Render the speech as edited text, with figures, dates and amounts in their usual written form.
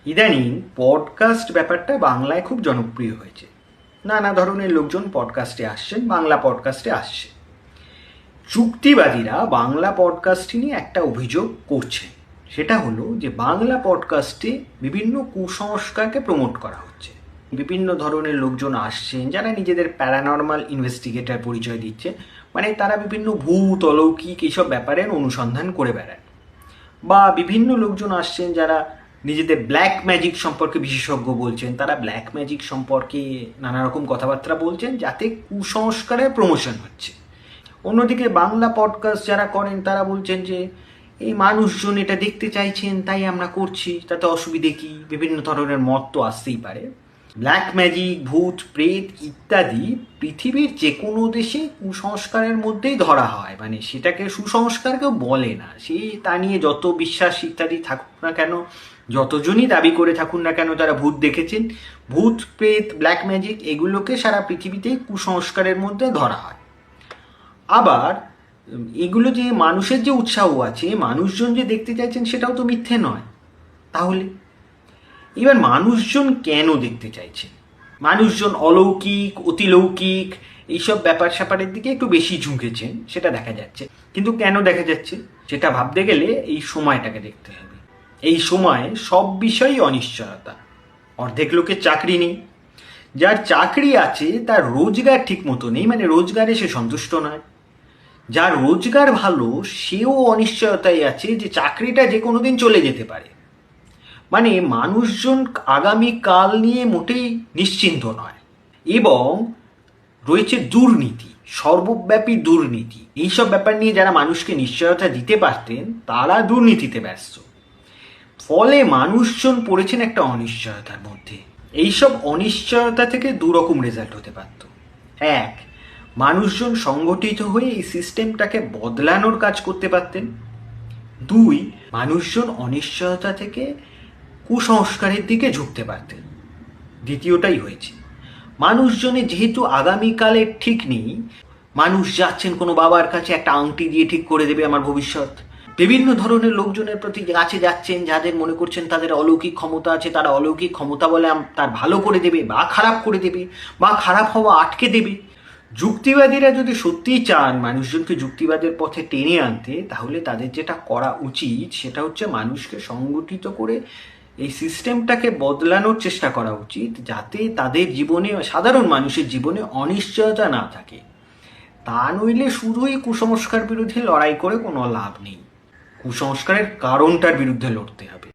ইদানিং পডকাস্ট ব্যাপারটা বাংলায় খুব জনপ্রিয় হয়েছে। নানা ধরনের লোকজন পডকাস্টে আসছেন, বাংলা পডকাস্টে আসছে। যুক্তিবাদীরা বাংলা পডকাস্টে নিয়ে একটা অভিযোগ করছেন, সেটা হলো যে বাংলা পডকাস্টে বিভিন্ন কুসংস্কারকে প্রমোট করা হচ্ছে। বিভিন্ন ধরনের লোকজন আসছেন যারা নিজেদের প্যারানর্মাল ইনভেস্টিগেটর পরিচয় দিচ্ছে, মানে তারা বিভিন্ন ভূত অলৌকিক এইসব ব্যাপারের অনুসন্ধান করে বেড়ান। বা বিভিন্ন লোকজন আসছেন যারা নিজেদের ব্ল্যাক ম্যাজিক সম্পর্কে বিশেষজ্ঞ বলছেন, তারা ব্ল্যাক ম্যাজিক সম্পর্কে নানা রকম কথাবার্তা বলছেন যাতে কুসংস্কারের প্রমোশন হচ্ছে। অন্যদিকে বাংলা পডকাস্ট যারা করেন তারা বলছেন যে এই মানুষজন এটা দেখতে চাইছেন তাই আমরা করছি, তাতে অসুবিধে কি। বিভিন্ন ধরনের মত তো আসতেই পারে। ব্ল্যাক ম্যাজিক, ভূত, প্রেত ইত্যাদি পৃথিবীর যে কোনো দেশে কুসংস্কারের মধ্যেই ধরা হয়, মানে সেটাকে সুসংস্কার কেউ বলে না। সে তা নিয়ে যত বিশ্বাস ইত্যাদি থাকুক না কেন, যতজনই দাবি করে থাকুন না কেন তারা ভূত দেখেছেন, ভূত, প্রেত, ব্ল্যাক ম্যাজিক এগুলোকে সারা পৃথিবীতেই কুসংস্কারের মধ্যে ধরা হয়। আবার এগুলো যে মানুষের যে উৎসাহ আছে, মানুষজন যে দেখতে চাইছেন সেটাও তো মিথ্যে নয়। তাহলে এবার মানুষজন কেন দেখতে চাইছে? মানুষজন অলৌকিক, অতিলৌকিক এইসব ব্যাপার স্যাপারের দিকে একটু বেশি ঝুঁকেছেন, সেটা দেখা যাচ্ছে। কিন্তু কেন দেখা যাচ্ছে সেটা ভাবতে গেলে এই সময়টাকে দেখতে হবে। এই সময়ে সব বিষয়ই অনিশ্চয়তা। অর্ধেক লোকের চাকরি নেই, যার চাকরি আছে তার রোজগার ঠিক মতো নেই, মানে রোজগারে সে সন্তুষ্ট নয়। যার রোজগার ভালো সেও অনিশ্চয়তায় আছে যে চাকরিটা যে কোনো দিন চলে যেতে পারে। মানে মানুষজন আগামী কাল নিয়ে মোটেই নিশ্চিন্ত নয়। এবং রয়েছে দুর্নীতি, সর্বব্যাপী দুর্নীতি। এইসব ব্যাপার নিয়ে যারা মানুষকে নিশ্চয়তা দিতে পারতেন তারা দুর্নীতিতে ব্যস্ত। ফলে মানুষজন পড়েছেন একটা অনিশ্চয়তার মধ্যে। এইসব অনিশ্চয়তা থেকে দুরকম রেজাল্ট হতে পারত। এক, মানুষজন সংগঠিত হয়ে এই সিস্টেমটাকে বদলানোর কাজ করতে পারতেন। দুই, মানুষজন অনিশ্চয়তা থেকে কুসংস্কারের দিকে ঝুঁকতে পারতেন। দ্বিতীয়টাই হয়েছে। মানুষজনের যেহেতু আগামীকালের ঠিক নেই, মানুষ যাচ্ছেন কোনো বাবার কাছে একটা আংটি দিয়ে ঠিক করে দেবে আমার ভবিষ্যৎ। বিভিন্ন ধরনের লোকজনের প্রতি কাছে যাচ্ছেন যাদের মনে করছেন তাদের অলৌকিক ক্ষমতা আছে, তারা অলৌকিক ক্ষমতা বলে তার ভালো করে দেবে বা খারাপ করে দেবে বা খারাপ হওয়া আটকে দেবে। যুক্তিবাদীরা যদি সত্যিই চান মানুষজনকে যুক্তিবাদের পথে টেনে আনতে, তাহলে তাদের যেটা করা উচিত সেটা হচ্ছে মানুষকে সংগঠিত করে এই সিস্টেমটাকে বদলানোর চেষ্টা করা উচিত, যাতে তাদের জীবনে, সাধারণ মানুষের জীবনে অনিশ্চয়তা না থাকে। তা নইলে শুধুই কুসংস্কার বিরুদ্ধে লড়াই করে কোনো লাভ নেই। কুসংস্কারের কারণটার বিরুদ্ধে লড়তে হবে।